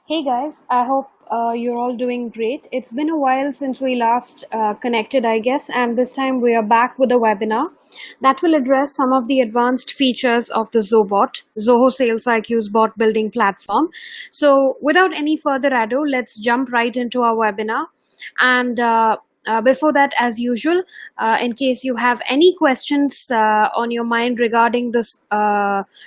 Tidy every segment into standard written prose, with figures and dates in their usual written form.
Hey guys, I hope you're all doing great. It's been a while since we last connected, I guess, and this time we are back with a webinar that will address some of the advanced features of the Zobot, Zoho Sales IQ's bot building platform. So, without any further ado, let's jump right into our webinar. And before that, as usual, in case you have any questions on your mind regarding this,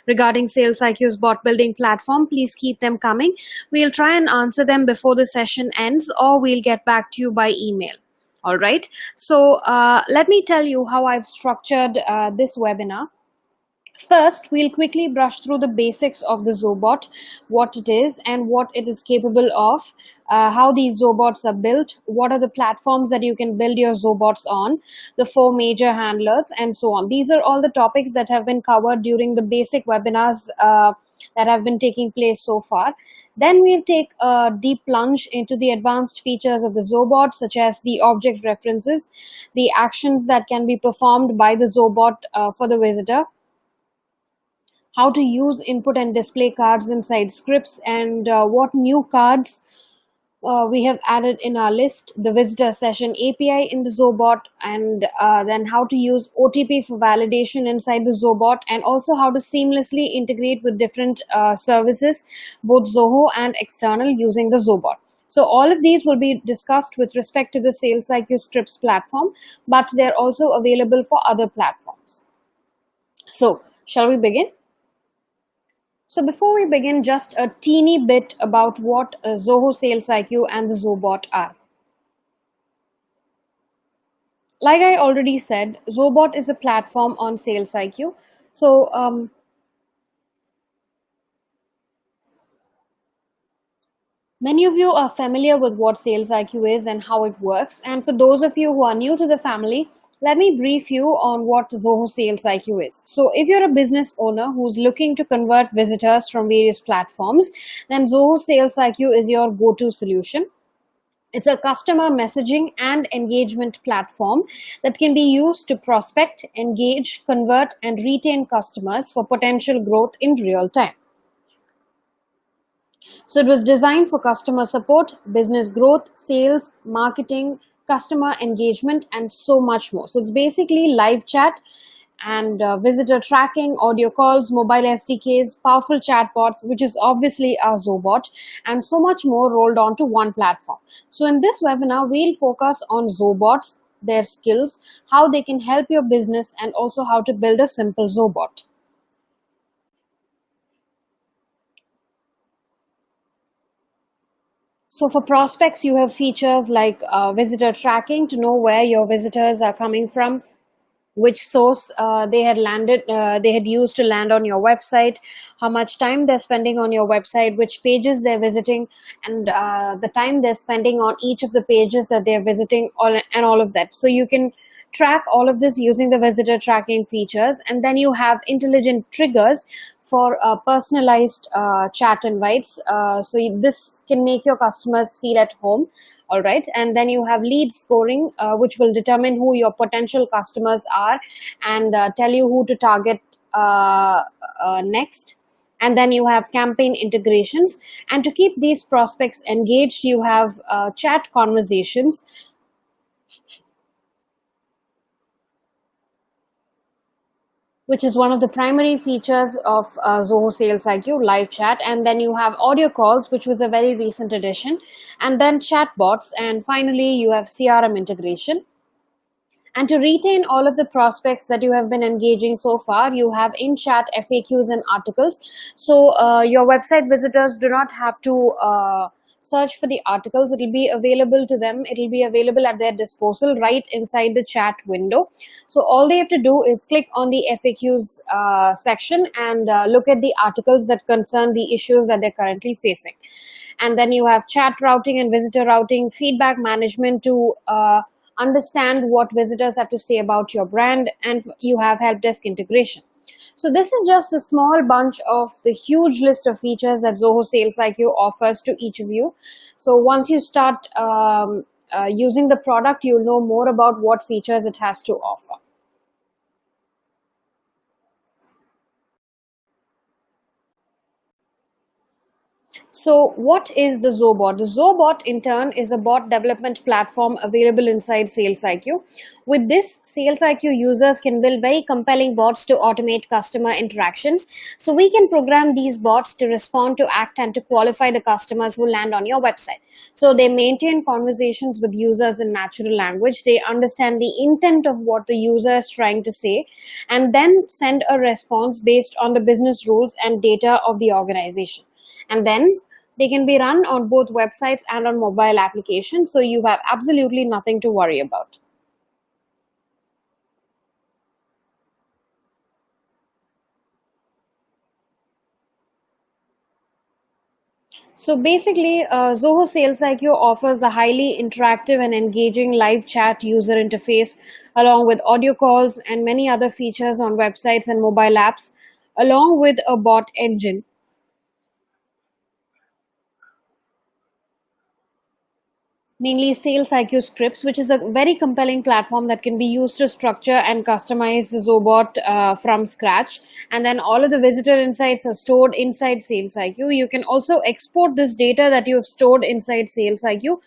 regarding Sales IQ's bot building platform, please keep them coming. We'll try and answer them before the session ends, or we'll get back to you by email. All right. So let me tell you how I've structured this webinar. First, we'll quickly brush through the basics of the Zobot, what it is and what it is capable of, how these Zobots are built, what are the platforms that you can build your Zobots on, the 4 major handlers, and so on. These are all the topics that have been covered during the basic webinars that have been taking place so far. Then we'll take a deep plunge into the advanced features of the Zobot, such as the object references, the actions that can be performed by the Zobot for the visitor, how to use input and display cards inside scripts, and what new cards we have added in our list, the visitor session API in the Zobot, and then how to use OTP for validation inside the Zobot, and also how to seamlessly integrate with different services, both Zoho and external, using the Zobot. So all of these will be discussed with respect to the SalesIQ Scripts platform, but they're also available for other platforms. So shall we begin? So before we begin, just a teeny bit about what Zoho SalesIQ and the Zobot are. Like I already said, Zobot is a platform on SalesIQ. So many of you are familiar with what SalesIQ is and how it works. And for those of you who are new to the family, let me brief you on what Zoho SalesIQ is. So if you're a business owner who's looking to convert visitors from various platforms, then Zoho SalesIQ is your go-to solution. It's a customer messaging and engagement platform that can be used to prospect, engage, convert, and retain customers for potential growth in real time. So it was designed for customer support, business growth, sales, marketing, customer engagement, and so much more. So it's basically live chat and visitor tracking, audio calls, mobile SDKs, powerful chatbots, which is obviously our Zobot, and so much more rolled onto one platform. So in this webinar, we'll focus on Zobots, their skills, how they can help your business, and also how to build a simple Zobot. So for prospects, you have features like visitor tracking to know where your visitors are coming from, which source they had used to land on your website, how much time they're spending on your website, which pages they're visiting, and the time they're spending on each of the pages that they're visiting, and all of that. So you can track all of this using the visitor tracking features, and then you have intelligent triggers for personalized chat invites. This can make your customers feel at home. All right, and then you have lead scoring, which will determine who your potential customers are and tell you who to target next. And then you have campaign integrations, and to keep these prospects engaged, you have chat conversations, which is one of the primary features of Zoho SalesIQ live chat. And then you have audio calls, which was a very recent addition, and then chatbots, and finally you have CRM integration. And to retain all of the prospects that you have been engaging so far, you have in-chat FAQs and articles. So your website visitors do not have to search for the articles. It will be available to them. It will be available at their disposal right inside the chat window. So all they have to do is click on the FAQs section and look at the articles that concern the issues that they're currently facing. And then you have chat routing and visitor routing, feedback management to understand what visitors have to say about your brand, and you have help desk integration. So this is just a small bunch of the huge list of features that Zoho SalesIQ offers to each of you. So once you start using the product, you'll know more about what features it has to offer. So, what is the Zobot? The Zobot, in turn, is a bot development platform available inside SalesIQ. With this, SalesIQ users can build very compelling bots to automate customer interactions. So, we can program these bots to respond, to act, and to qualify the customers who land on your website. So, they maintain conversations with users in natural language. They understand the intent of what the user is trying to say, and then send a response based on the business rules and data of the organization. And then they can be run on both websites and on mobile applications, so you have absolutely nothing to worry about. So basically, Zoho Sales IQ offers a highly interactive and engaging live chat user interface, along with audio calls and many other features on websites and mobile apps, along with a bot engine. Mainly SalesIQ Scripts, which is a very compelling platform that can be used to structure and customize the Zobot from scratch. And then all of the visitor insights are stored inside SalesIQ. You can also export this data that you have stored inside SalesIQ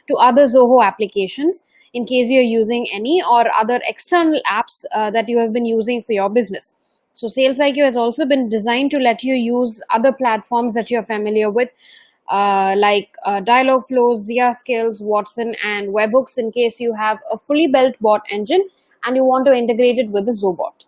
to other Zoho applications in case you're using any or other external apps that you have been using for your business. So SalesIQ has also been designed to let you use other platforms that you're familiar with, like Dialog Flow, Zia Skills, Watson, and Webhooks in case you have a fully built bot engine and you want to integrate it with the Zobot.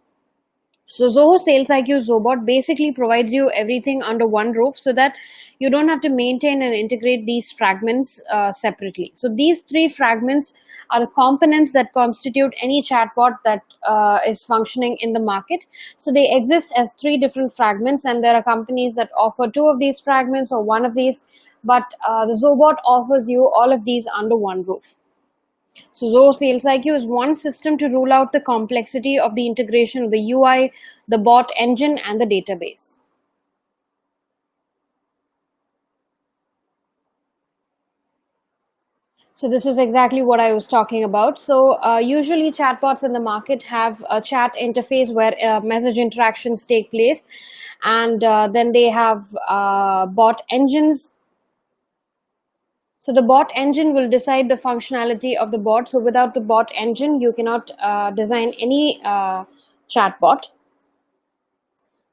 So Zoho SalesIQ Zobot basically provides you everything under one roof so that you don't have to maintain and integrate these fragments separately. So these three fragments are the components that constitute any chatbot that is functioning in the market. So they exist as three different fragments, and there are companies that offer two of these fragments or one of these, but the Zobot offers you all of these under one roof. So Zoho SalesIQ is one system to rule out the complexity of the integration of the UI, the bot engine, and the database. So this was exactly what I was talking about. So usually chatbots in the market have a chat interface where message interactions take place, and then they have bot engines. So the bot engine will decide the functionality of the bot. So without the bot engine, you cannot design any chatbot.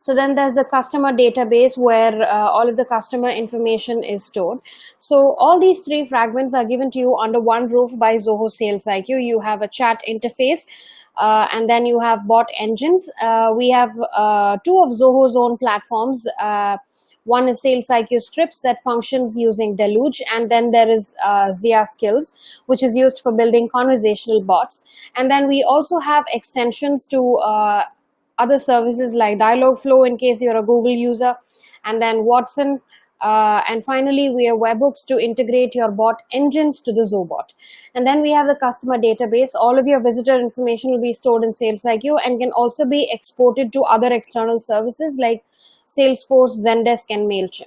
So then there's the customer database where all of the customer information is stored. So all these three fragments are given to you under one roof by Zoho SalesIQ. You have a chat interface, and then you have bot engines. We have two of Zoho's own platforms. One is SalesIQ Scripts that functions using Deluge, and then there is Zia Skills, which is used for building conversational bots. And then we also have extensions to other services like Dialog Flow in case you're a Google user, and then Watson. And finally, we have webhooks to integrate your bot engines to the Zobot. And then we have the customer database. All of your visitor information will be stored in SalesIQ and can also be exported to other external services like Salesforce, Zendesk, and MailChimp.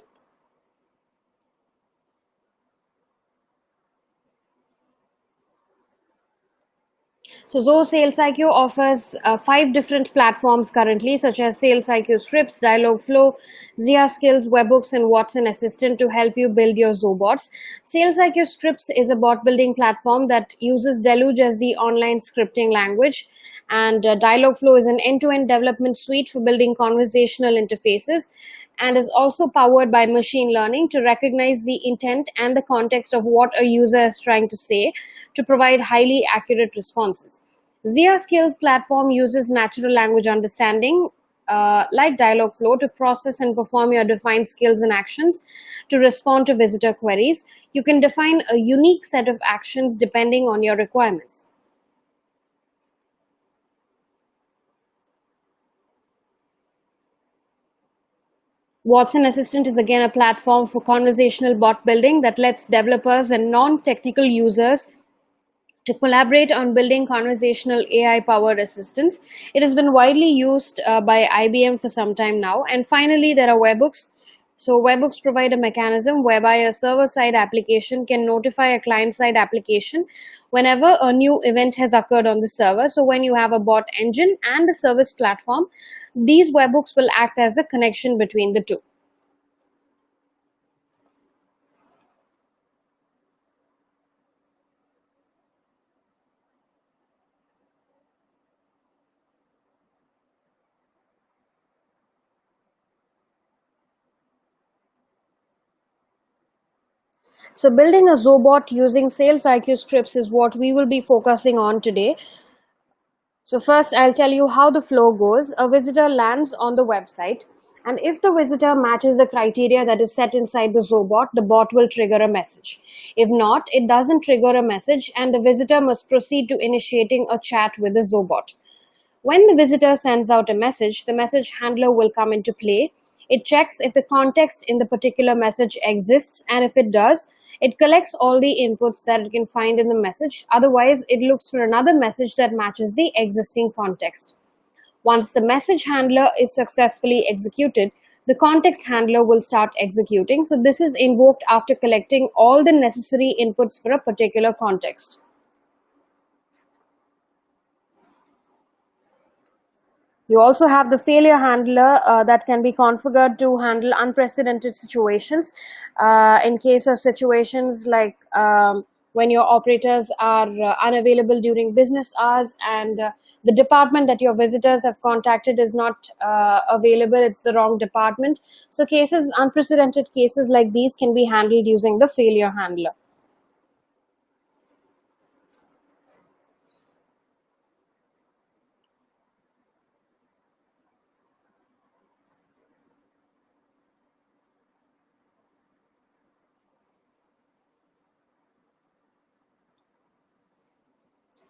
So Zoho SalesIQ offers 5 different platforms currently, such as SalesIQ Scripts, Dialog Flow, Zia Skills, Webhooks, and Watson Assistant to help you build your Zobots. SalesIQ Scripts is a bot building platform that uses Deluge as the online scripting language, and Dialog Flow is an end-to-end development suite for building conversational interfaces, and is also powered by machine learning to recognize the intent and the context of what a user is trying to say to provide highly accurate responses. Zia Skills platform uses natural language understanding, like Dialog Flow, to process and perform your defined skills and actions to respond to visitor queries. You can define a unique set of actions depending on your requirements. Watson Assistant is again a platform for conversational bot building that lets developers and non-technical users to collaborate on building conversational AI-powered assistants. It has been widely used by IBM for some time now. And finally, there are webhooks. So webhooks provide a mechanism whereby a server-side application can notify a client-side application whenever a new event has occurred on the server. So when you have a bot engine and a service platform, these webhooks will act as a connection between the two. So building a Zobot using SalesIQ scripts is what we will be focusing on today. So first, I'll tell you how the flow goes. A visitor lands on the website, and if the visitor matches the criteria that is set inside the Zobot, the bot will trigger a message. If not, it doesn't trigger a message, and the visitor must proceed to initiating a chat with the Zobot. When the visitor sends out a message, the message handler will come into play. It checks if the context in the particular message exists, and if it does, it collects all the inputs that it can find in the message. Otherwise, it looks for another message that matches the existing context. Once the message handler is successfully executed, the context handler will start executing. So this is invoked after collecting all the necessary inputs for a particular context. You also have the failure handler that can be configured to handle unprecedented situations. In case of situations like when your operators are unavailable during business hours, and the department that your visitors have contacted is not available, it's the wrong department. So unprecedented cases like these can be handled using the failure handler.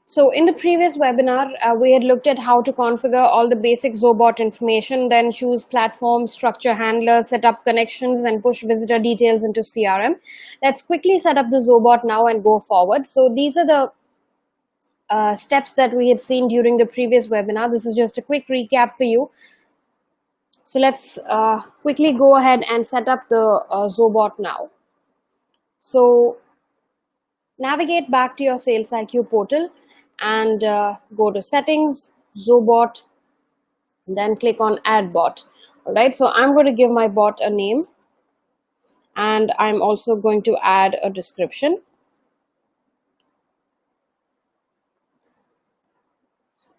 So in the previous webinar, we had looked at how to configure all the basic Zobot information, then choose platform, structure handler, set up connections, and push visitor details into CRM. Let's quickly set up the Zobot now and go forward. So these are the steps that we had seen during the previous webinar. This is just a quick recap for you. So let's quickly go ahead and set up the Zobot now. So navigate back to your SalesIQ portal and go to settings, Zobot, then click on add bot. All right, so I'm going to give my bot a name, and I'm also going to add a description.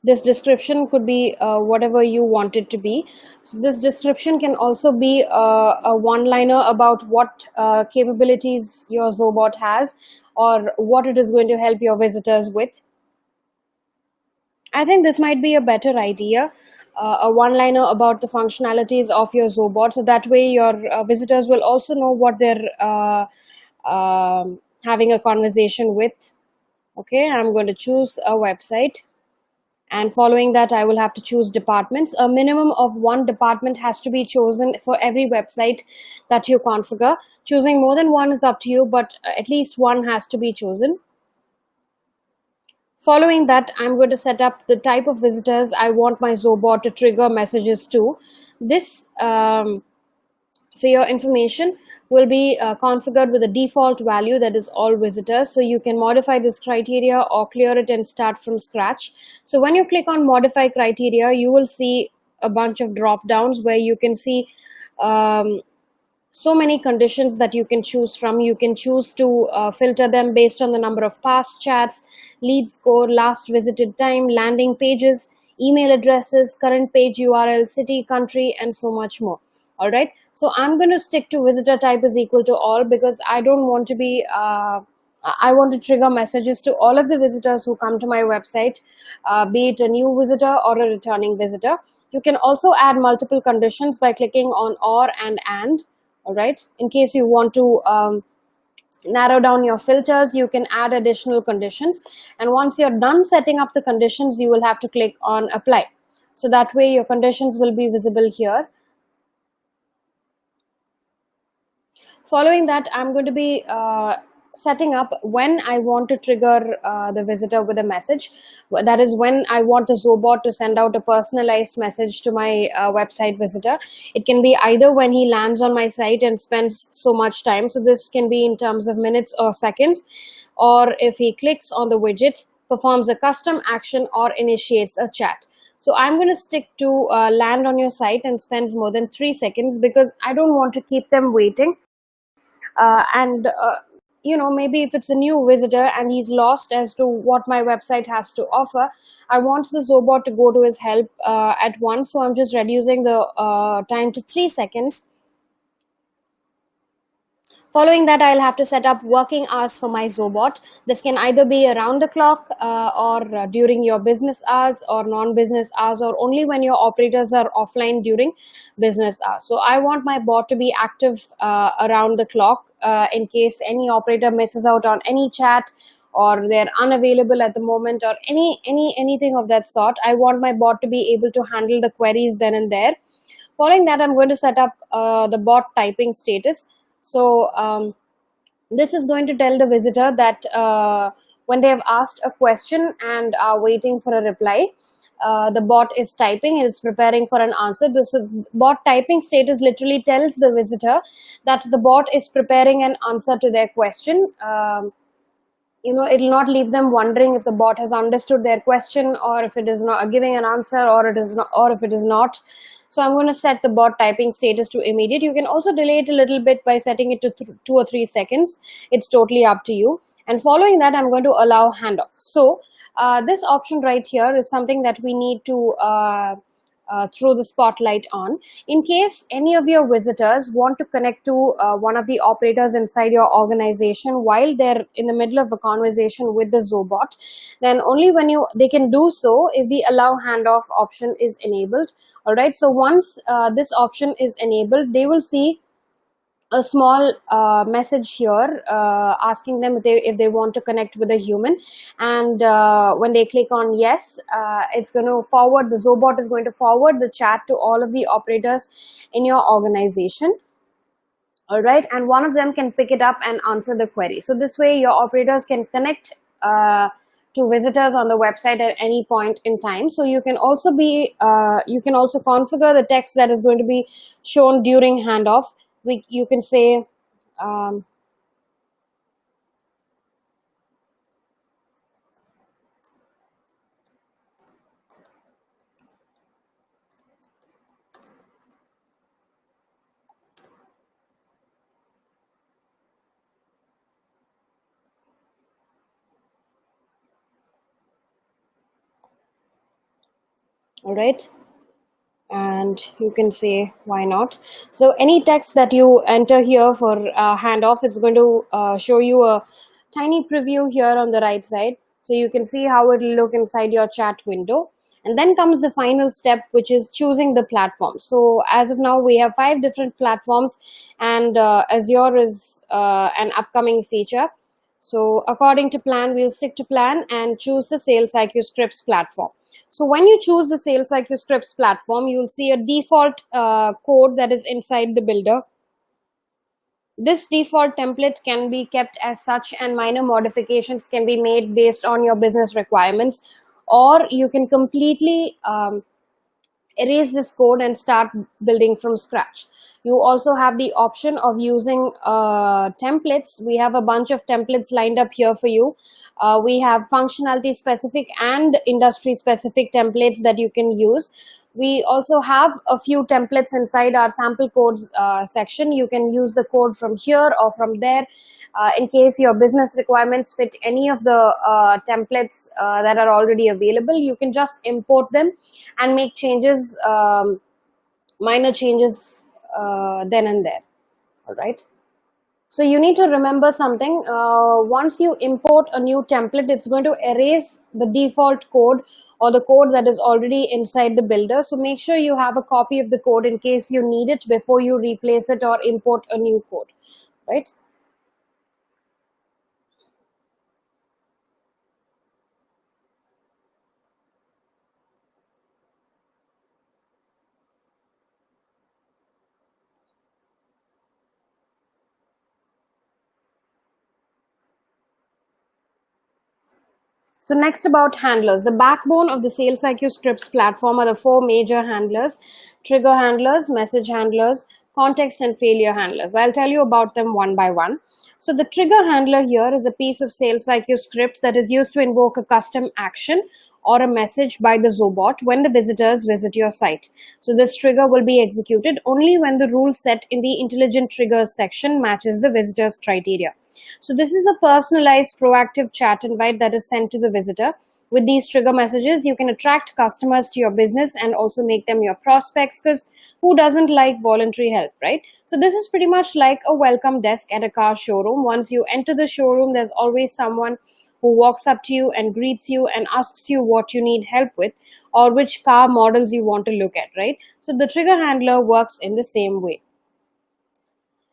This description could be whatever you want it to be. So this description can also be a one-liner about what capabilities your Zobot has, or what it is going to help your visitors with. I think this might be a better idea, a one-liner about the functionalities of your Zobot, so that way your visitors will also know what they're having a conversation with. Okay, I'm going to choose a website, and following that I will have to choose departments. A minimum of one department has to be chosen for every website that you configure. Choosing more than one is up to you, but at least one has to be chosen. Following that, I'm going to set up the type of visitors I want my Zobot to trigger messages to. This, for your information, will be configured with a default value that is all visitors. So you can modify this criteria or clear it and start from scratch. So when you click on modify criteria, you will see a bunch of drop downs where you can see so many conditions that you can choose from. You can choose to filter them based on the number of past chats, lead score, last visited time, landing pages, email addresses, current page URL, city, country, and so much more. All right, so I'm going to stick to visitor type is equal to all, because I don't want to be I want to trigger messages to all of the visitors who come to my website, be it a new visitor or a returning visitor. You can also add multiple conditions by clicking on or and. All right, in case you want to narrow down your filters, you can add additional conditions, and once you're done setting up the conditions, you will have to click on apply. So that way your conditions will be visible here. Following that, I'm going to be setting up when I want to trigger the visitor with a message. That is when I want the Zobot to send out a personalized message to my website visitor. It can be either when he lands on my site and spends so much time, so this can be in terms of minutes or seconds, or if he clicks on the widget, performs a custom action, or initiates a chat. So I'm going to stick to land on your site and spends more than 3 seconds, because I don't want to keep them waiting. And maybe if it's a new visitor and he's lost as to what my website has to offer, I want the Zobot to go to his help at once. So I'm just reducing the time to 3 seconds. Following that, I'll have to set up working hours for my Zobot. This can either be around the clock or during your business hours or non-business hours, or only when your operators are offline during business hours. So I want my bot to be active around the clock in case any operator misses out on any chat, or they're unavailable at the moment, or anything of that sort. I want my bot to be able to handle the queries then and there. Following that, I'm going to set up the bot typing status. So this is going to tell the visitor that when they have asked a question and are waiting for a reply, the bot is typing, it is preparing for an answer. This bot typing status literally tells the visitor that the bot is preparing an answer to their question. It will not leave them wondering if the bot has understood their question, or if it is not giving an answer, or it is not, or if it is not. So I'm going to set the bot typing status to immediate. You can also delay it a little bit by setting it to 2 or 3 seconds. It's totally up to you. And following that, I'm going to allow handoff. So this option right here is something that we need to throw the spotlight on. In case any of your visitors want to connect to one of the operators inside your organization while they're in the middle of a conversation with the Zobot, then only when they can do so if the allow handoff option is enabled. All right, so once this option is enabled, they will see a small message here asking them if they want to connect with a human, and when they click on yes, it's going to forward, the Zobot is going to forward the chat to all of the operators in your organization. All right, and one of them can pick it up and answer the query. So this way your operators can connect to visitors on the website at any point in time. So you can also configure the text that is going to be shown during handoff. You can say all right, and you can say why not. So any text that you enter here for handoff is going to show you a tiny preview here on the right side, so you can see how it will look inside your chat window. And then comes the final step, which is choosing the platform. So as of now, we have 5 different platforms, and Azure is an upcoming feature. So according to plan, we'll stick to plan and choose the SalesIQ Scripts platform. So when you choose the SalesIQ Scripts platform, you'll see a default code that is inside the builder. This default template can be kept as such, and minor modifications can be made based on your business requirements, or you can completely erase this code and start building from scratch. You also have the option of using templates. We have a bunch of templates lined up here for you. We have functionality specific and industry specific templates that you can use. We also have a few templates inside our sample codes section. You can use the code from here or from there. In case your business requirements fit any of the templates that are already available, you can just import them and make changes, minor changes then and there. All right. So you need to remember something. Once you import a new template, it's going to erase the default code or the code that is already inside the builder. So make sure you have a copy of the code in case you need it before you replace it or import a new code, right? So next, about handlers. The backbone of the SalesIQ Scripts platform are the 4 major handlers: trigger handlers, message handlers, context and failure handlers. I'll tell you about them one by one. So the trigger handler here is a piece of SalesIQ Scripts that is used to invoke a custom action or a message by the Zobot when the visitors visit your site. So this trigger will be executed only when the rule set in the intelligent triggers section matches the visitor's criteria. So this is a personalized proactive chat invite that is sent to the visitor. With these trigger messages, you can attract customers to your business and also make them your prospects, because Who doesn't like voluntary help, right? So this is pretty much like a welcome desk at a car showroom. Once you enter the showroom, there's always someone who walks up to you and greets you and asks you what you need help with or which car models you want to look at, right? So the trigger handler works in the same way.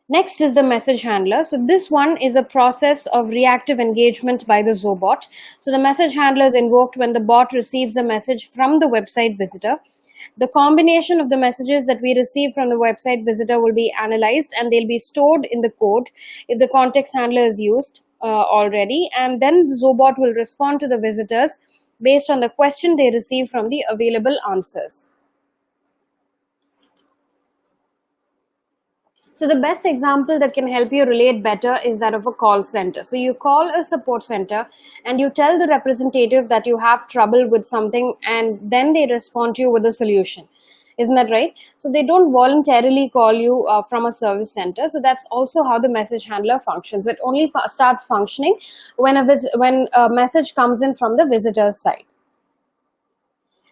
Next is the message handler. So this one is a process of reactive engagement by the Zobot. So the message handler is invoked when the bot receives a message from the website visitor. The combination of the messages that we receive from the website visitor will be analyzed and they'll be stored in the code if the context handler is used already. And then the Zobot will respond to the visitors based on the question they receive from the available answers. So the best example that can help you relate better is that of a call center. So you call a support center and you tell the representative that you have trouble with something and then they respond to you with a solution. Isn't that right? So they don't voluntarily call you from a service center. So that's also how the message handler functions. It only starts functioning when a message comes in from the visitor's side.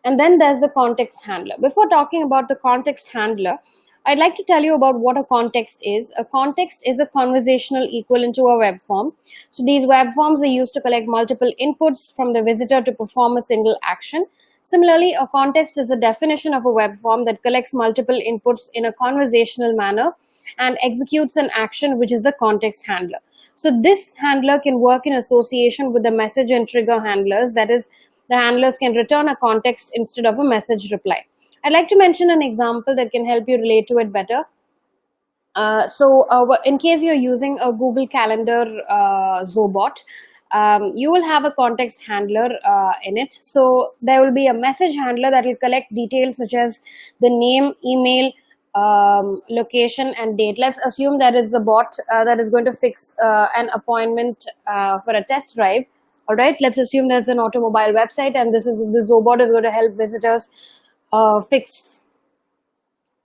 And then there's the context handler. Before talking about the context handler, I'd like to tell you about what a context is. A context is a conversational equivalent to a web form. So these web forms are used to collect multiple inputs from the visitor to perform a single action. Similarly, a context is a definition of a web form that collects multiple inputs in a conversational manner and executes an action, which is the context handler. So this handler can work in association with the message and trigger handlers. That is, the handlers can return a context instead of a message reply. I'd like to mention an example that can help you relate to it better. In case you're using a Google Calendar Zobot, you will have a context handler in it. So there will be a message handler that will collect details such as the name, email, location, and date. Let's assume that it's a bot that is going to fix an appointment for a test drive. All right, let's assume there's an automobile website and the Zobot is going to help visitors fix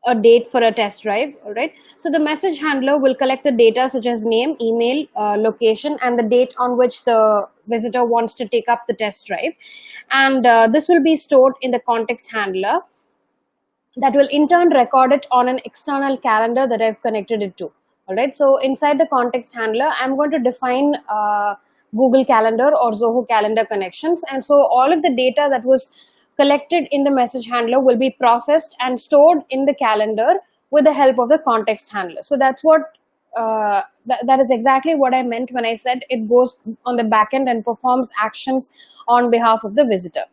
a date for a test drive. All right, so the message handler will collect the data such as name, email, location, and the date on which the visitor wants to take up the test drive, and this will be stored in the context handler that will in turn record it on an external calendar that I've connected it to. All right, so inside the context handler, I'm going to define Google Calendar or Zoho Calendar connections, and so all of the data that was collected in the message handler will be processed and stored in the calendar with the help of the context handler. So that's what that is exactly what I meant when I said it goes on the back end and performs actions on behalf of the visitor.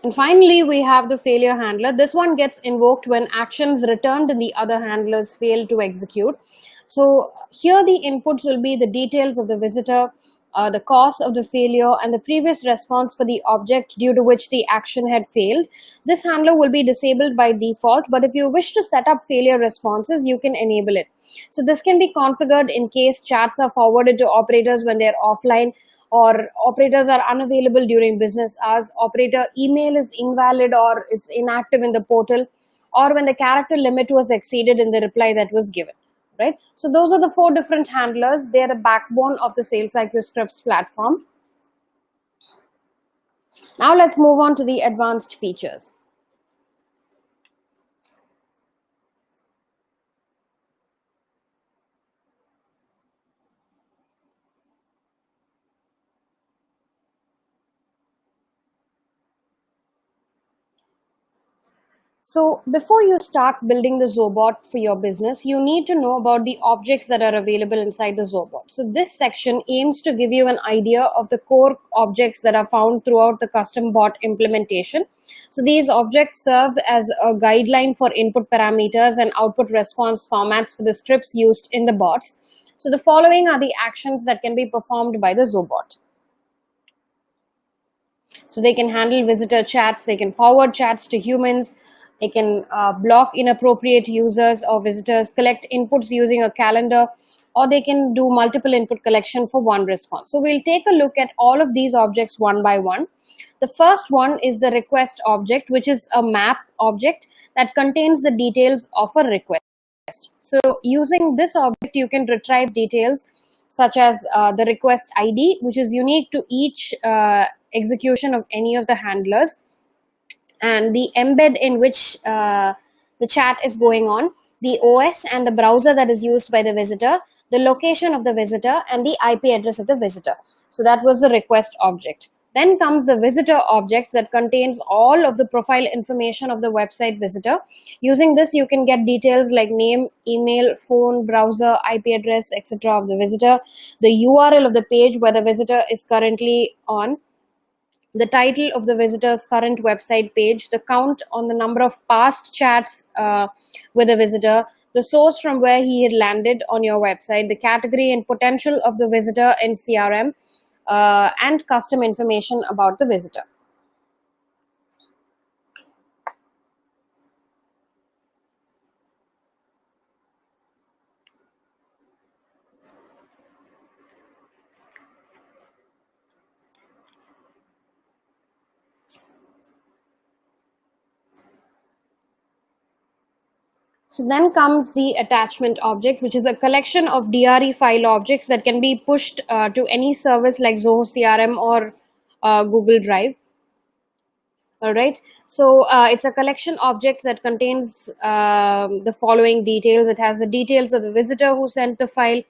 And finally, we have the failure handler. This one gets invoked when actions returned in the other handlers fail to execute. So here the inputs will be the details of the visitor, the cause of the failure, and the previous response for the object due to which the action had failed. This handler will be disabled by default, but if you wish to set up failure responses, you can enable it. So this can be configured in case chats are forwarded to operators when they're offline, or operators are unavailable during business hours, operator email is invalid or it's inactive in the portal, or when the character limit was exceeded in the reply that was given. Right? So those are the 4 different handlers. They are the backbone of the SalesIQ Scripts platform. Now let's move on to the advanced features. So before you start building the Zobot for your business, you need to know about the objects that are available inside the Zobot. So this section aims to give you an idea of the core objects that are found throughout the custom bot implementation. So these objects serve as a guideline for input parameters and output response formats for the scripts used in the bots. So the following are the actions that can be performed by the Zobot. So they can handle visitor chats, they can forward chats to humans, they can block inappropriate users or visitors, collect inputs using a calendar, or they can do multiple input collection for one response. So we'll take a look at all of these objects one by one. The first one is the request object, which is a map object that contains the details of a request. So using this object, you can retrieve details such as the request ID, which is unique to each execution of any of the handlers, and the embed in which the chat is going on, the OS and the browser that is used by the visitor, the location of the visitor, and the IP address of the visitor. So that was the request object. Then comes the visitor object that contains all of the profile information of the website visitor. Using this, you can get details like name, email, phone, browser, IP address, etc. of the visitor, the URL of the page where the visitor is currently on, the title of the visitor's current website page, the count on the number of past chats with the visitor, the source from where he had landed on your website, the category and potential of the visitor in CRM, and custom information about the visitor. So then comes the attachment object, which is a collection of DRE file objects that can be pushed to any service like Zoho CRM or Google Drive. All right, so it's a collection object that contains the following details. It has the details of the visitor who sent the file,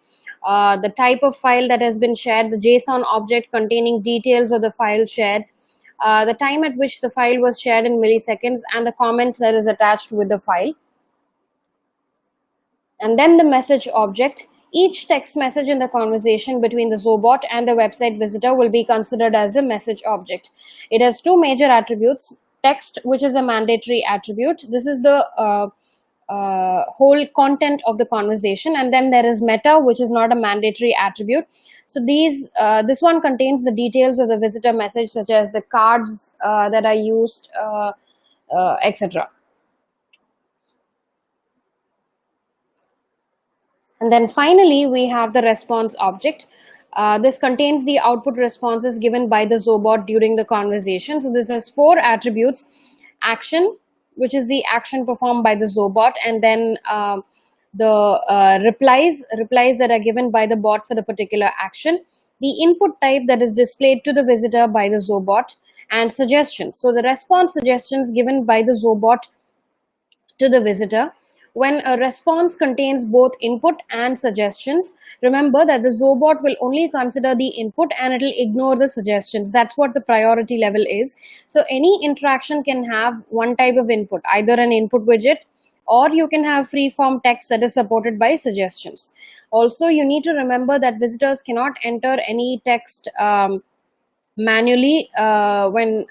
the type of file that has been shared, the JSON object containing details of the file shared, the time at which the file was shared in milliseconds, and the comment that is attached with the file. And then the message object. Each text message in the conversation between the Zobot and the website visitor will be considered as a message object. It has two major attributes: text, which is a mandatory attribute. This is the whole content of the conversation, and then there is meta, which is not a mandatory attribute. So this one contains the details of the visitor message, such as the cards that are used, etc. And then finally, we have the response object. This contains the output responses given by the Zobot during the conversation. So this has four attributes: action, which is the action performed by the Zobot, and then the replies that are given by the bot for the particular action, the input type that is displayed to the visitor by the Zobot, and suggestions. So the response suggestions given by the Zobot to the visitor. When a response contains both input and suggestions, remember that the Zobot will only consider the input and it will ignore the suggestions. That's what the priority level is. So any interaction can have one type of input, either an input widget, or you can have free-form text that is supported by suggestions. Also, you need to remember that visitors cannot enter any text manually when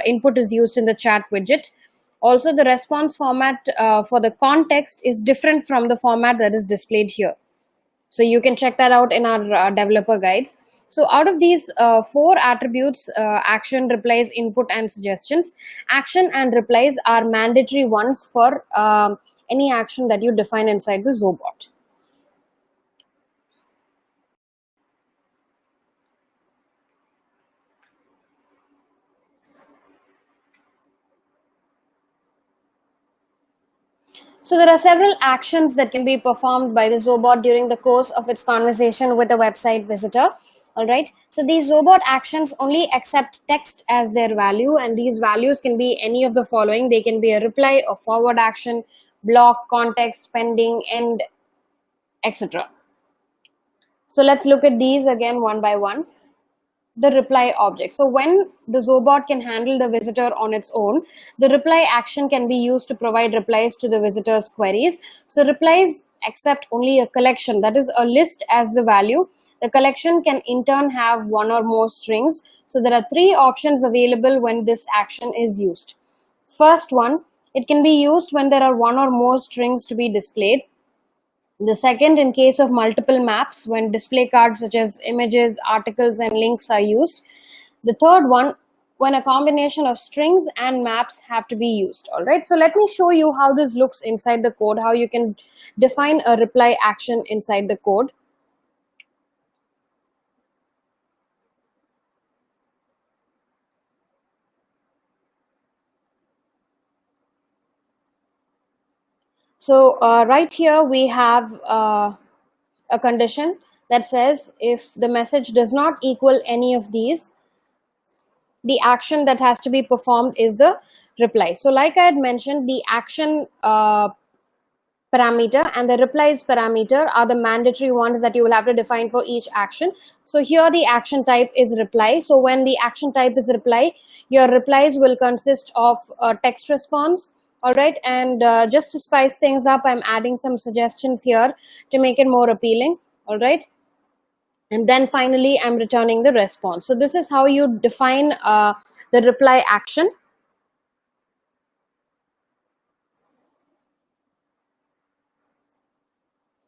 input is used in the chat widget. Also, the response format for the context is different from the format that is displayed here. So you can check that out in our developer guides. So out of these four attributes, action, replies, input, and suggestions, action and replies are mandatory ones for any action that you define inside the Zobot. So there are several actions that can be performed by the Zobot during the course of its conversation with a website visitor. All right. So these Zobot actions only accept text as their value, and these values can be any of the following. They can be a reply, a forward action, block, context, pending, end, etc. So let's look at these again one by one. The reply object. So when the Zobot can handle the visitor on its own, the reply action can be used to provide replies to the visitor's queries. So replies accept only a collection, that is a list, as the value. The collection can in turn have one or more strings. So there are three options available when this action is used. First one, it can be used when there are one or more strings to be displayed. The second, in case of multiple maps, when display cards such as images, articles, and links are used. The third one, when a combination of strings and maps have to be used. All right, so let me show you how this looks inside the code, how you can define a reply action inside the code. So right here we have a condition that says if the message does not equal any of these, the action that has to be performed is the reply. So like I had mentioned, the action parameter and the replies parameter are the mandatory ones that you will have to define for each action. So here the action type is reply. So when the action type is reply, your replies will consist of a text response. All right, and just to spice things up, I'm adding some suggestions here to make it more appealing. All right, and then finally I'm returning the response. So this is how you define the reply action.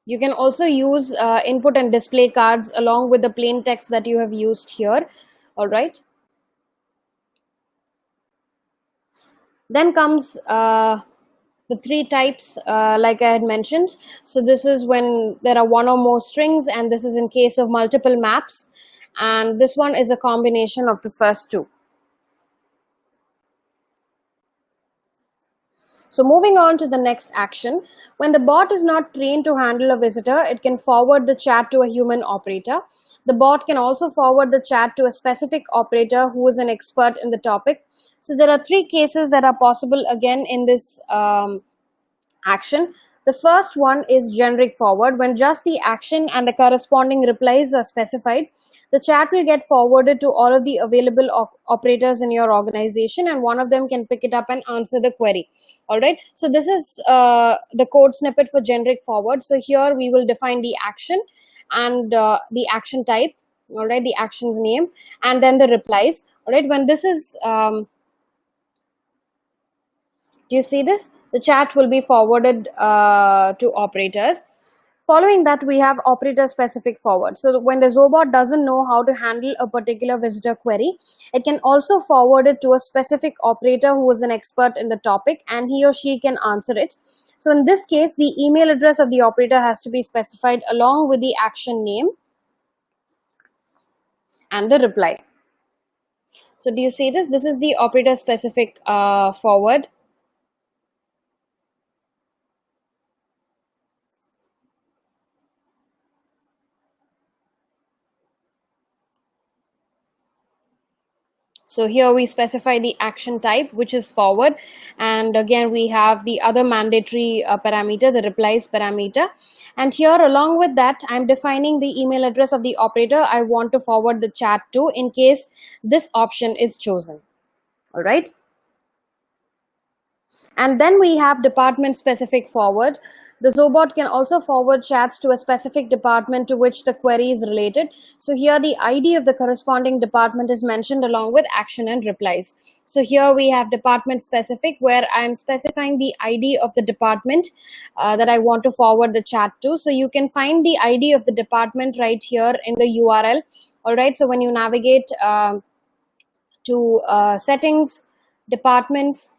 You can also use input and display cards along with the plain text that you have used here. All right, then comes the three types like I had mentioned. So this is when there are one or more strings, and this is in case of multiple maps, and this one is a combination of the first two. So moving on to the next action, when the bot is not trained to handle a visitor, it can forward the chat to a human operator. The bot can also forward the chat to a specific operator who is an expert in the topic. So there are three cases that are possible again in this action. The first one is generic forward. When just the action and the corresponding replies are specified, the chat will get forwarded to all of the available operators in your organization, and one of them can pick it up and answer the query. All right, so this is the code snippet for generic forward. So here we will define the action and the action type, all right, the action's name, and then the replies. All right, when this is do you see this? The chat will be forwarded to operators. Following that, we have operator specific forward. So when the Zobot doesn't know how to handle a particular visitor query, it can also forward it to a specific operator who is an expert in the topic, and he or she can answer it. So in this case, the email address of the operator has to be specified along with the action name and the reply. So do you see this? This is the operator specific forward. So here we specify the action type, which is forward, and again we have the other mandatory parameter, the replies parameter. And here along with that, I'm defining the email address of the operator I want to forward the chat to in case this option is chosen. All right. And then we have department specific forward. The Zobot can also forward chats to a specific department to which the query is related. So here the ID of the corresponding department is mentioned along with action and replies. So here we have department specific, where I'm specifying the ID of the department that I want to forward the chat to. So you can find the ID of the department right here in the URL. All right, so when you navigate to settings, departments,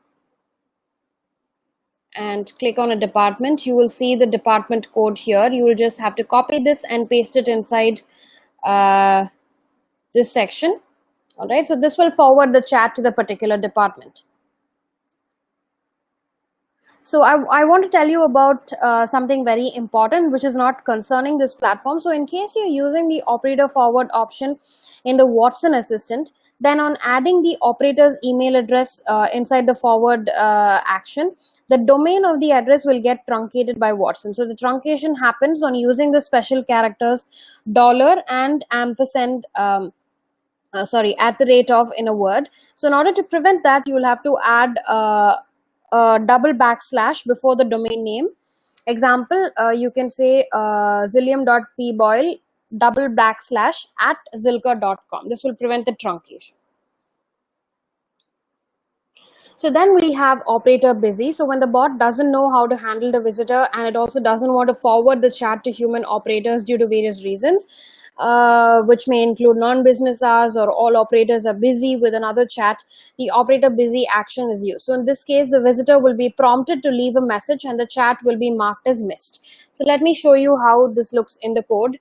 and click on a department, you will see the department code here. You will just have to copy this and paste it inside this section. All right, so this will forward the chat to the particular department. So I want to tell you about something very important, which is not concerning this platform. So in case you're using the operator forward option in the Watson Assistant, then on adding the operator's email address inside the forward action, the domain of the address will get truncated by Watson. So the truncation happens on using the special characters $ and ampersand at the rate of in a word. So in order to prevent that, you will have to add a double backslash before the domain name. Example, you can say zillium.pboyle double backslash at zilker.com. This will prevent the truncation. So then we have operator busy. So when the bot doesn't know how to handle the visitor, and it also doesn't want to forward the chat to human operators due to various reasons, which may include non-business hours, or all operators are busy with another chat, the operator busy action is used. So in this case, the visitor will be prompted to leave a message and the chat will be marked as missed. So let me show you how this looks in the code.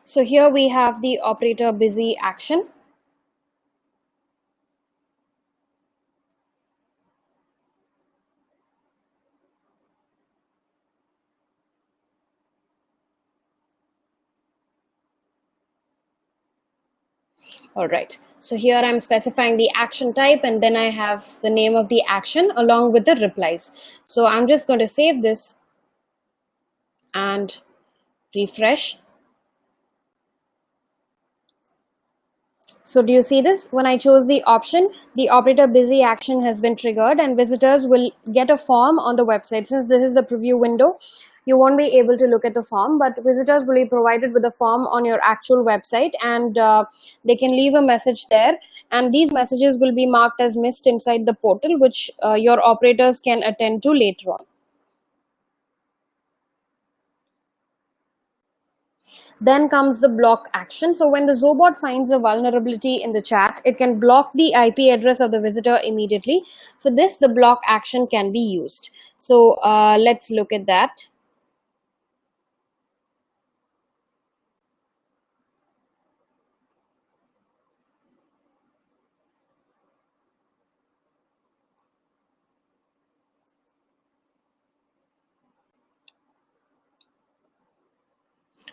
So here we have the operator busy action. All right. So here I'm specifying the action type, and then I have the name of the action along with the replies. So I'm just going to save this and refresh. So do you see this? When I chose the option, the operator busy action has been triggered and visitors will get a form on the website. Since this is the preview window, you won't be able to look at the form, but visitors will be provided with a form on your actual website, and they can leave a message there. And these messages will be marked as missed inside the portal, which your operators can attend to later on. Then comes the block action. So when the Zobot finds a vulnerability in the chat, it can block the IP address of the visitor immediately. For this, the block action can be used. So let's look at that.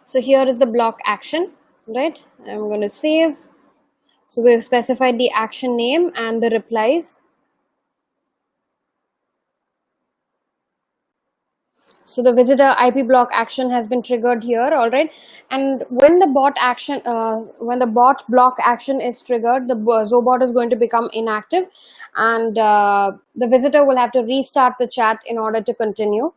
So here is the block action, right? I'm going to save. So we've specified the action name and the replies. So the visitor IP block action has been triggered here, all right. And when the bot action, when the bot block action is triggered, the Zobot is going to become inactive, and the visitor will have to restart the chat in order to continue.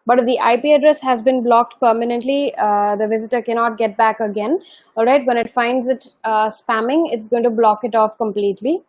But if the IP address has been blocked permanently, the visitor cannot get back again. All right, when it finds it spamming, it's going to block it off completely.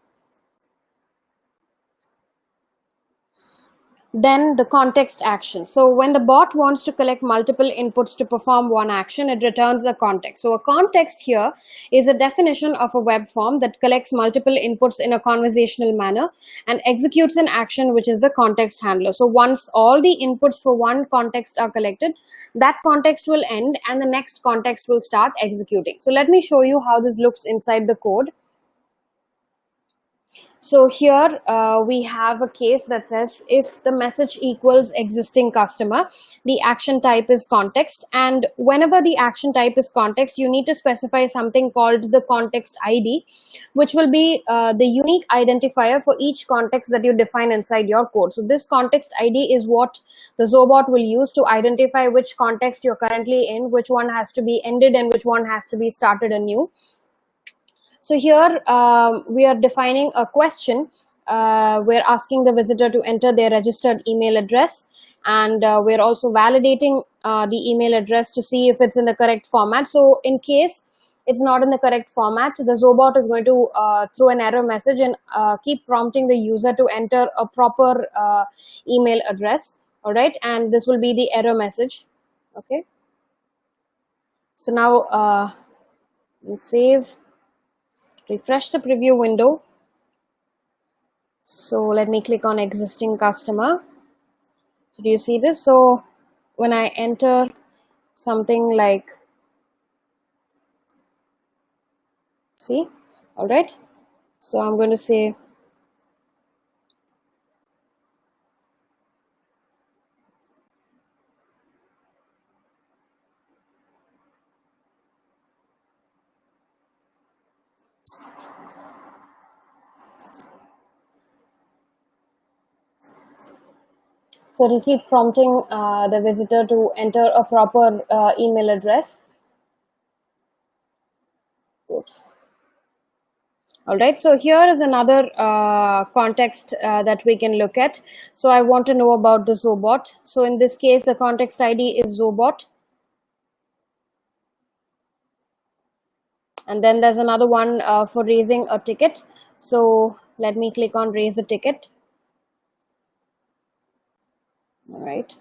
Then the context action. So when the bot wants to collect multiple inputs to perform one action, it returns the context. So a context here is a definition of a web form that collects multiple inputs in a conversational manner and executes an action, which is the context handler. So once all the inputs for one context are collected, that context will end and the next context will start executing. So let me show you how this looks inside the code. So here we have a case that says if the message equals existing customer, the action type is context, and whenever the action type is context, you need to specify something called the context ID, which will be the unique identifier for each context that you define inside your code. So this context ID is what the Zobot will use to identify which context you're currently in, which one has to be ended and which one has to be started anew. So here we are defining a question. We're asking the visitor to enter their registered email address, and we're also validating the email address to see if it's in the correct format. So in case it's not in the correct format, the Zobot is going to throw an error message and keep prompting the user to enter a proper email address. All right, and this will be the error message. Okay. So now we save. Refresh the preview window. So let me click on existing customer. So do you see this? So when I enter something like, see, all right. So I'm going to say so it'll keep prompting the visitor to enter a proper email address. Oops. All right, so here is another context that we can look at. So I want to know about the Zobot. So in this case, the context ID is Zobot. And then there's another one for raising a ticket. So let me click on raise a ticket. All right.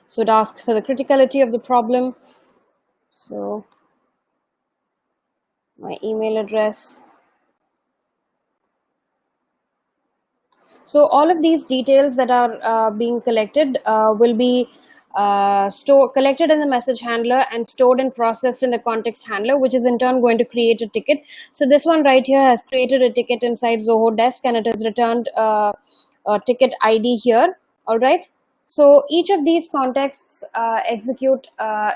So it asks for the criticality of the problem. So my email address. So all of these details that are being collected will be collected in the message handler and stored and processed in the context handler, which is in turn going to create a ticket. So this one right here has created a ticket inside Zoho Desk, and it has returned a ticket ID here. All right. So each of these contexts execute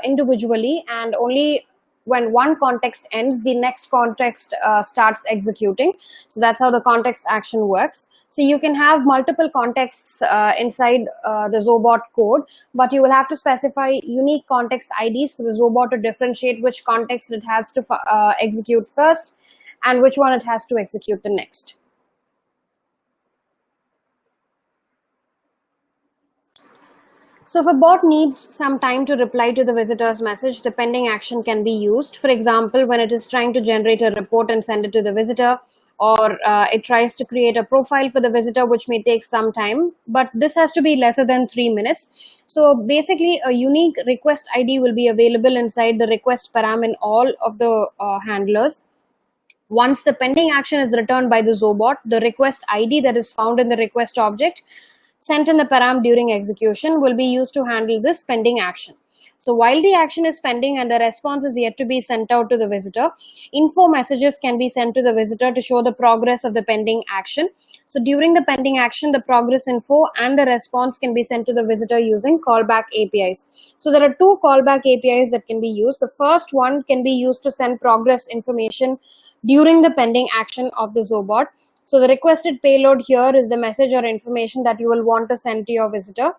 individually, and only when one context ends, the next context starts executing. So that's how the context action works. So you can have multiple contexts inside the Zobot code, but you will have to specify unique context IDs for the Zobot to differentiate which context it has to execute first and which one it has to execute the next. So if a bot needs some time to reply to the visitor's message, the pending action can be used. For example, when it is trying to generate a report and send it to the visitor, or it tries to create a profile for the visitor, which may take some time, but this has to be lesser than 3 minutes. So basically, a unique request ID will be available inside the request param in all of the handlers. Once the pending action is returned by the Zobot, the request ID that is found in the request object sent in the param during execution will be used to handle this pending action. So while the action is pending and the response is yet to be sent out to the visitor, info messages can be sent to the visitor to show the progress of the pending action. So during the pending action, the progress info and the response can be sent to the visitor using callback APIs. So there are two callback APIs that can be used. The first one can be used to send progress information during the pending action of the Zobot. So the requested payload here is the message or information that you will want to send to your visitor.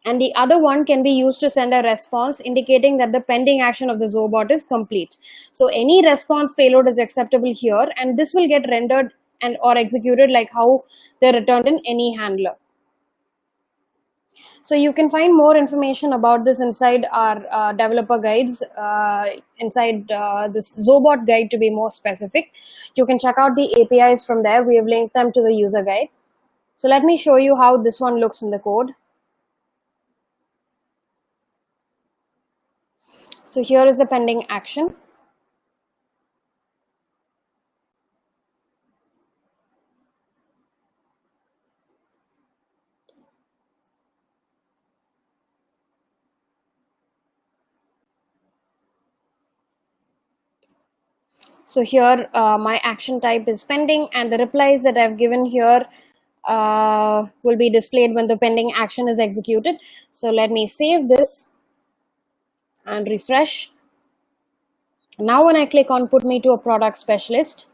And the other one can be used to send a response indicating that the pending action of the Zobot is complete. So any response payload is acceptable here, and this will get rendered and or executed like how they're returned in any handler. So you can find more information about this inside our developer guides, inside this Zobot guide to be more specific. You can check out the APIs from there. We have linked them to the user guide. So let me show you how this one looks in the code. So here is the pending action. So here my action type is pending, and the replies that I've given here will be displayed when the pending action is executed. So let me save this and refresh. Now when I click on put me to a product specialist,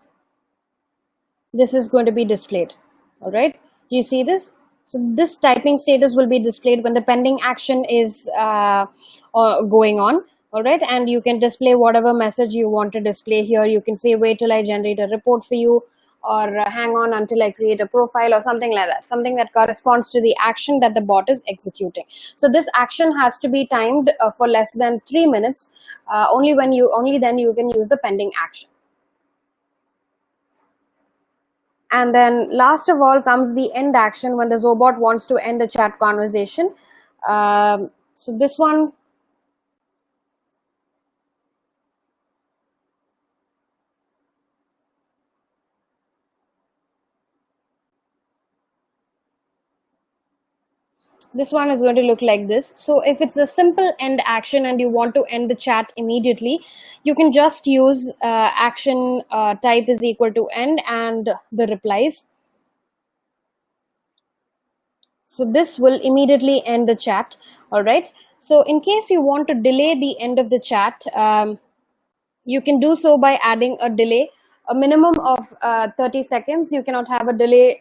this is going to be displayed. All right, you see this? So this typing status will be displayed when the pending action is going on. All right, and you can display whatever message you want to display here. You can say wait till I generate a report for you, or hang on until I create a profile, or something like that, something that corresponds to the action that the bot is executing. So this action has to be timed for less than 3 minutes. Only then you can use the pending action. And then last of all comes the end action when the Zobot wants to end the chat conversation. So this one, is going to look like this. So if it's a simple end action and you want to end the chat immediately, you can just use action type is equal to end and the replies. So this will immediately end the chat. All right. So in case you want to delay the end of the chat, you can do so by adding a delay, a minimum of 30 seconds. You cannot have a delay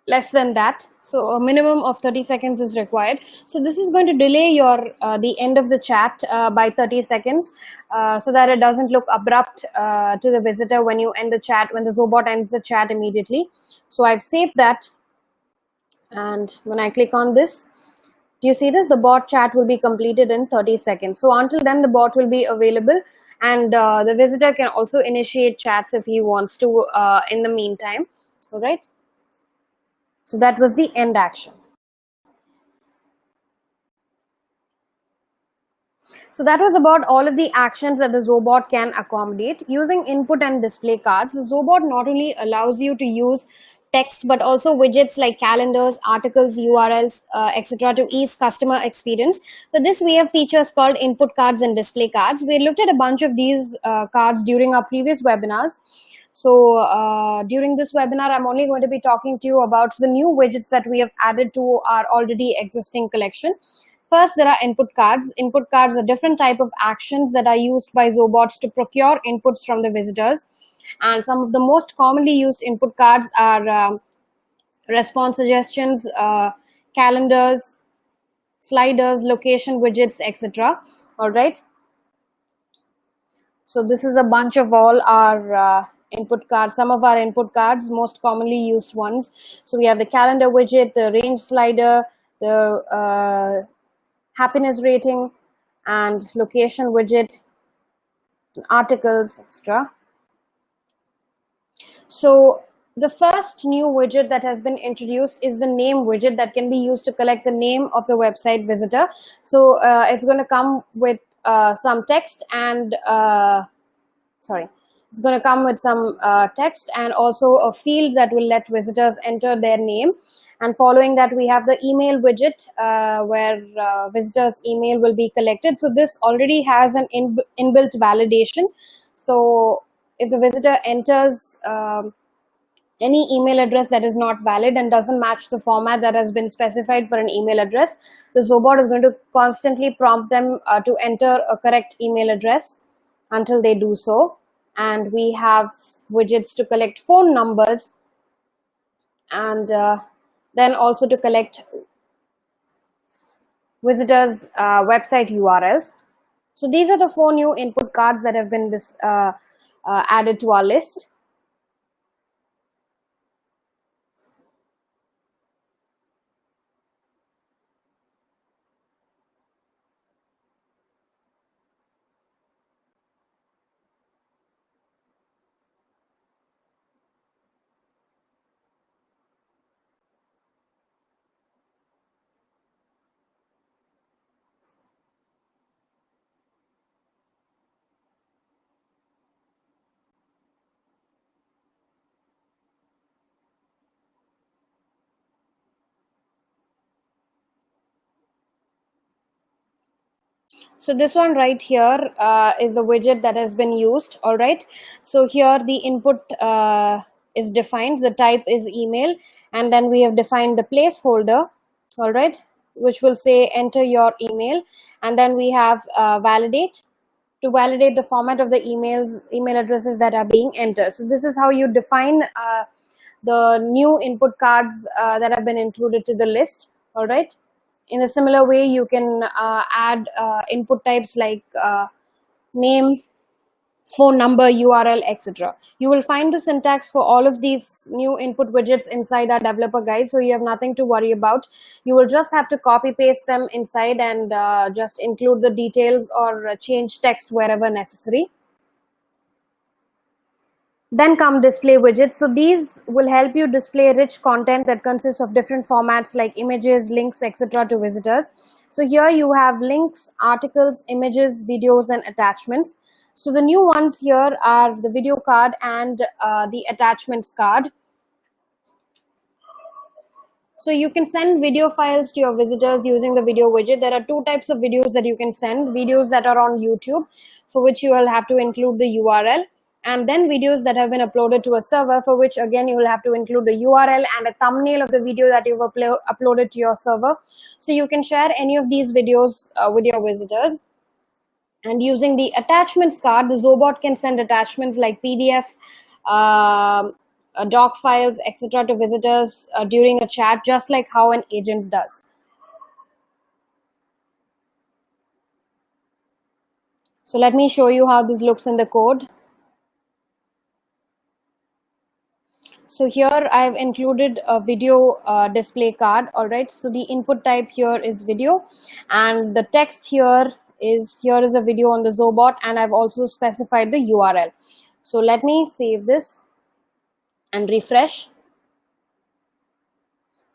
less than that. So a minimum of 30 seconds is required. So this is going to delay your the end of the chat by 30 seconds so that it doesn't look abrupt to the visitor when you end the chat, when the Zobot ends the chat immediately. So I've saved that, and when I click on this, do you see this? The bot chat will be completed in 30 seconds. So until then, the bot will be available, and the visitor can also initiate chats if he wants to in the meantime. All right. So that was the end action. So that was about all of the actions that the Zobot can accommodate. Using input and display cards, the Zobot not only allows you to use text, but also widgets like calendars, articles, URLs, etc. to ease customer experience. For this, we have features called input cards and display cards. We looked at a bunch of these cards during our previous webinars. So during this webinar, I'm only going to be talking to you about the new widgets that we have added to our already existing collection. First, there are input cards. Input cards are different type of actions that are used by Zobots to procure inputs from the visitors. And some of the most commonly used input cards are response suggestions, calendars, sliders, location widgets, etc. All right. So this is a bunch of all our input cards, some of our input cards, most commonly used ones. So we have the calendar widget, the range slider, the happiness rating, and location widget, articles, etc. So the first new widget that has been introduced is the name widget that can be used to collect the name of the website visitor. So it's going to come with some text and it's going to come with some text and also a field that will let visitors enter their name. And following that, we have the email widget where visitors' email will be collected. So this already has an inbuilt validation. So if the visitor enters any email address that is not valid and doesn't match the format that has been specified for an email address, the Zobot is going to constantly prompt them to enter a correct email address until they do so. And we have widgets to collect phone numbers and then also to collect visitors' website URLs. So these are the 4 new input cards that have been added to our list. So this one right here is the widget that has been used. All right. So here the input is defined. The type is email. And then we have defined the placeholder. All right. Which will say enter your email. And then we have validate to validate the format of the email addresses that are being entered. So this is how you define the new input cards that have been included to the list. All right. In a similar way, you can add input types like name, phone number, URL, etc. You will find the syntax for all of these new input widgets inside our developer guide, so you have nothing to worry about. You will just have to copy paste them inside and just include the details or change text wherever necessary. Then come display widgets. So these will help you display rich content that consists of different formats like images, links, etc. to visitors. So here you have links, articles, images, videos, and attachments. So the new ones here are the video card and the attachments card. So you can send video files to your visitors using the video widget. There are 2 types of videos that you can send. Videos that are on YouTube, for which you will have to include the URL. And then videos that have been uploaded to a server, for which again you will have to include the URL and a thumbnail of the video that you've uploaded to your server. So you can share any of these videos with your visitors. And using the attachments card, the Zobot can send attachments like PDF, doc files, etc. to visitors during a chat, just like how an agent does. So let me show you how this looks in the code. So here I've included a video display card. All right. So the input type here is video, and the text here is a video on the Zobot, and I've also specified the URL. So let me save this and refresh.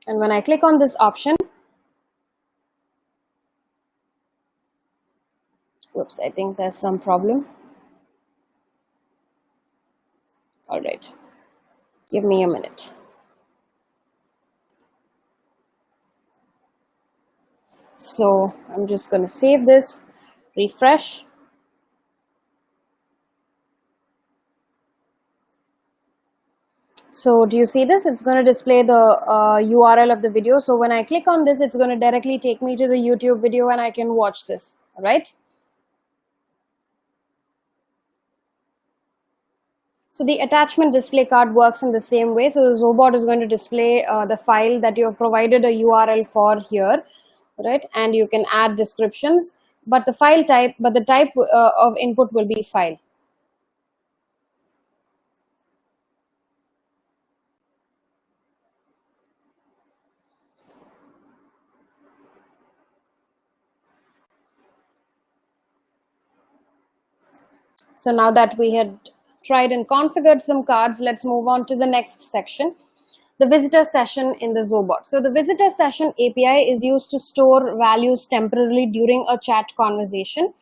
And when I click on this option, whoops, I think there's some problem. All right. Give me a minute. So I'm just going to save this, refresh. So do you see this? It's going to display the URL of the video. So when I click on this, it's going to directly take me to the YouTube video and I can watch this. All right. So the attachment display card works in the same way. So Zobot is going to display the file that you have provided a URL for here, right? And you can add descriptions, but the type of input will be file. So now that we had tried and configured some cards, let's move on to the next section, the visitor session in the Zobot. So the visitor session API is used to store values temporarily during a chat conversation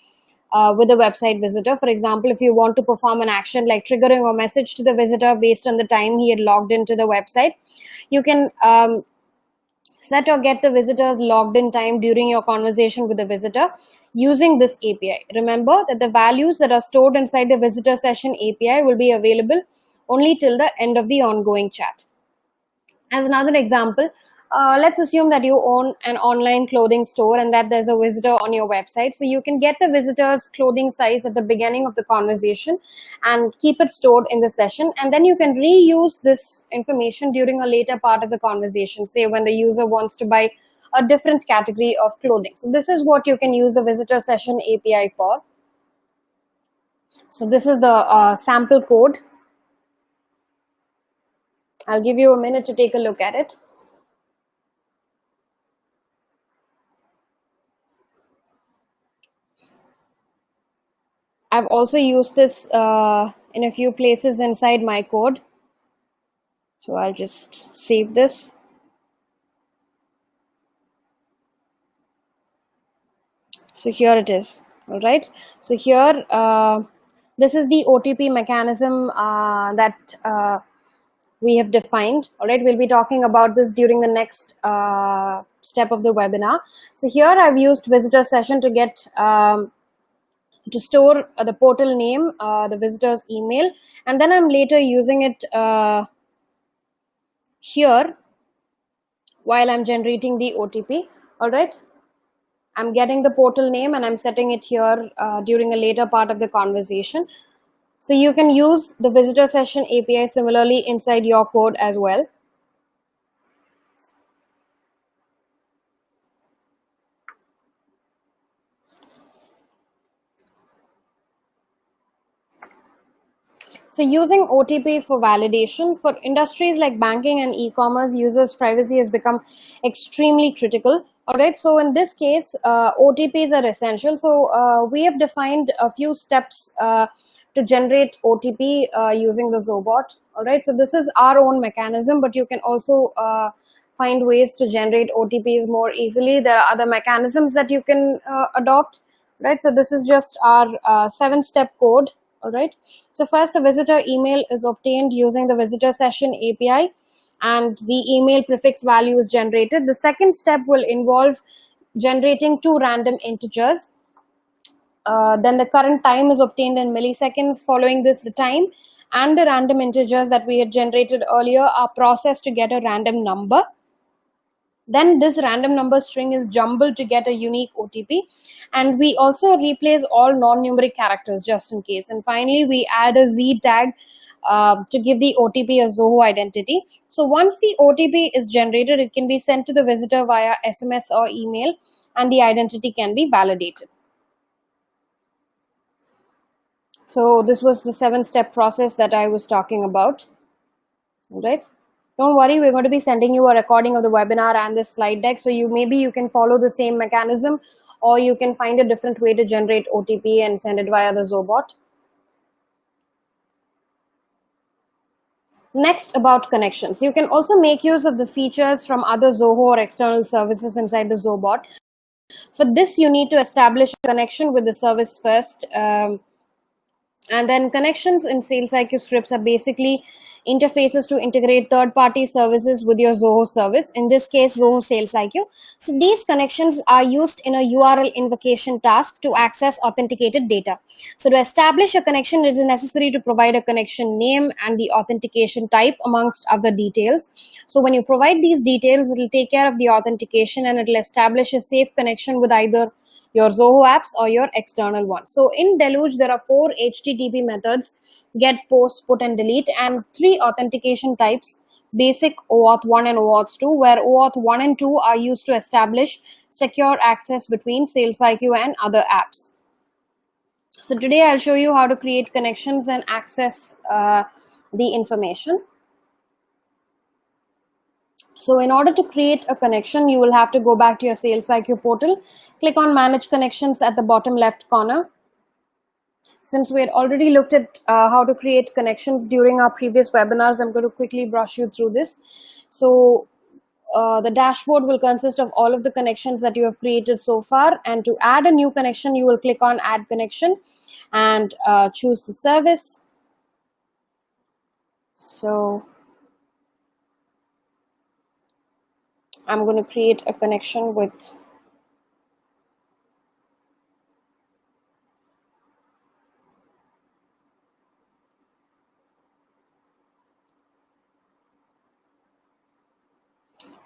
with a website visitor. For example, if you want to perform an action like triggering a message to the visitor based on the time he had logged into the website, you can set or get the visitor's logged in time during your conversation with the visitor using this API. Remember that the values that are stored inside the visitor session API will be available only till the end of the ongoing chat. As another example, let's assume that you own an online clothing store and that there's a visitor on your website. So you can get the visitor's clothing size at the beginning of the conversation and keep it stored in the session. And then you can reuse this information during a later part of the conversation, say when the user wants to buy a different category of clothing. So this is what you can use the visitor session API for. So this is the sample code. I'll give you a minute to take a look at it. I've also used this in a few places inside my code. So I'll just save this. So here it is. All right. So here, this is the OTP mechanism that we have defined. All right. We'll be talking about this during the next step of the webinar. So here I've used visitor session to get to store the portal name, the visitor's email, and then I'm later using it here while I'm generating the OTP. All right. I'm getting the portal name and I'm setting it here during a later part of the conversation. So you can use the visitor session API similarly inside your code as well. So using OTP for validation for industries like banking and e-commerce, users' privacy has become extremely critical. All right. So in this case, OTPs are essential. So we have defined a few steps to generate OTP using the Zobot. All right. So this is our own mechanism, but you can also find ways to generate OTPs more easily. There are other mechanisms that you can adopt. Right. So this is just our 7-step code. All right. So first, the visitor email is obtained using the visitor session API, and the email prefix value is generated. The second step will involve generating 2 random integers. Then the current time is obtained in milliseconds. Following this, the time and the random integers that we had generated earlier are processed to get a random number. Then this random number string is jumbled to get a unique OTP. And we also replace all non-numeric characters just in case. And finally, we add a Z tag to give the OTP a Zoho identity. So once the OTP is generated, it can be sent to the visitor via SMS or email, and the identity can be validated. So this was the 7-step process that I was talking about. All right. Don't worry, we're going to be sending you a recording of the webinar and this slide deck. So maybe you can follow the same mechanism, or you can find a different way to generate OTP and send it via the Zobot. Next, about connections. You can also make use of the features from other Zoho or external services inside the Zobot. For this, you need to establish a connection with the service first. And then connections in SalesIQ Scripts are basically interfaces to integrate third-party services with your Zoho service, in this case Zoho SalesIQ. So these connections are used in a URL invocation task to access authenticated data. So to establish a connection, it is necessary to provide a connection name and the authentication type amongst other details. So when you provide these details, it will take care of the authentication and it will establish a safe connection with either your Zoho apps or your external ones. So in Deluge, there are 4 HTTP methods: get, post, put, and delete, and 3 authentication types: basic, OAuth 1 and OAuth 2, where OAuth 1 and 2 are used to establish secure access between SalesIQ and other apps. So today I'll show you how to create connections and access the information. So in order to create a connection, you will have to go back to your SalesIQ portal, click on Manage Connections at the bottom left corner. Since we had already looked at how to create connections during our previous webinars, I'm going to quickly brush you through this. So the dashboard will consist of all of the connections that you have created so far, and to add a new connection, you will click on Add Connection and choose the service. So I'm going to create a connection with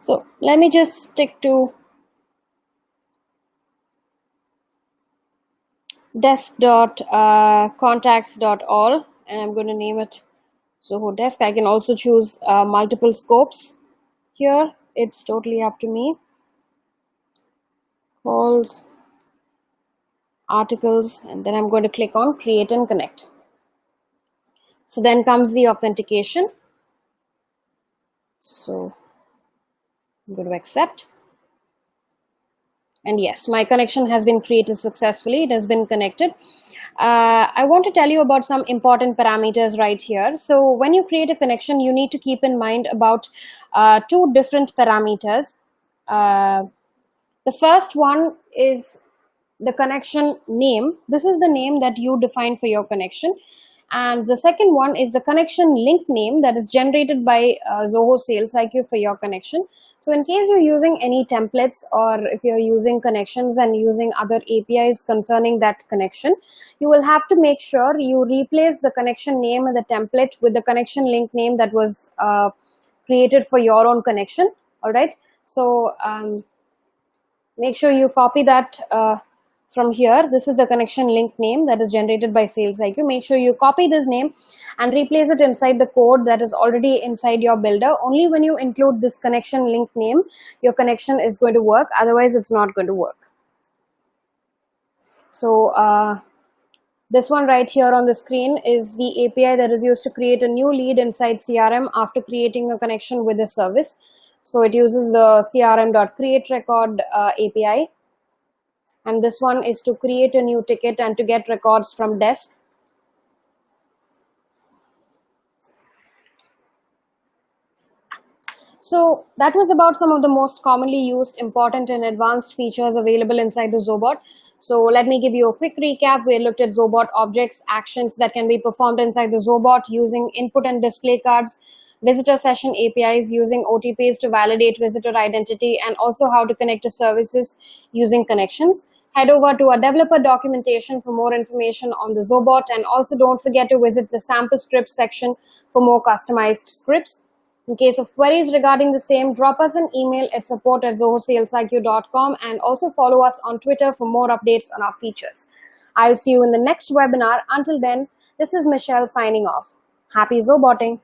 So let me just stick to desk.contacts.all and I'm going to name it Zoho Desk. I can also choose multiple scopes here. It's totally up to me. Calls, articles, and then I'm going to click on Create and Connect. So then comes the authentication. So I'm going to accept. And yes, my connection has been created successfully. It has been connected. I want to tell you about some important parameters right here. So when you create a connection, you need to keep in mind about 2 different parameters. The first one is the connection name. This is the name that you define for your connection. And the second one is the connection link name that is generated by Zoho SalesIQ for your connection. So in case you're using any templates or if you're using connections and using other APIs concerning that connection, you will have to make sure you replace the connection name and the template with the connection link name that was created for your own connection. All right. So make sure you copy that from here. This is the connection link name that is generated by SalesIQ. Make sure you copy this name and replace it inside the code that is already inside your builder. Only when you include this connection link name, your connection is going to work. Otherwise, it's not going to work. So this one right here on the screen is the API that is used to create a new lead inside CRM after creating a connection with a service. So it uses the crm.createRecord API. And this one is to create a new ticket and to get records from desk. So that was about some of the most commonly used, important and advanced features available inside the Zobot. So let me give you a quick recap. We looked at Zobot objects, actions that can be performed inside the Zobot using input and display cards, visitor session APIs using OTPs to validate visitor identity, and also how to connect to services using connections. Head over to our developer documentation for more information on the Zobot, and also don't forget to visit the sample scripts section for more customized scripts. In case of queries regarding the same, drop us an email at support@zohosalesiq.com and also follow us on Twitter for more updates on our features. I'll see you in the next webinar. Until then, this is Michelle signing off. Happy Zoboting!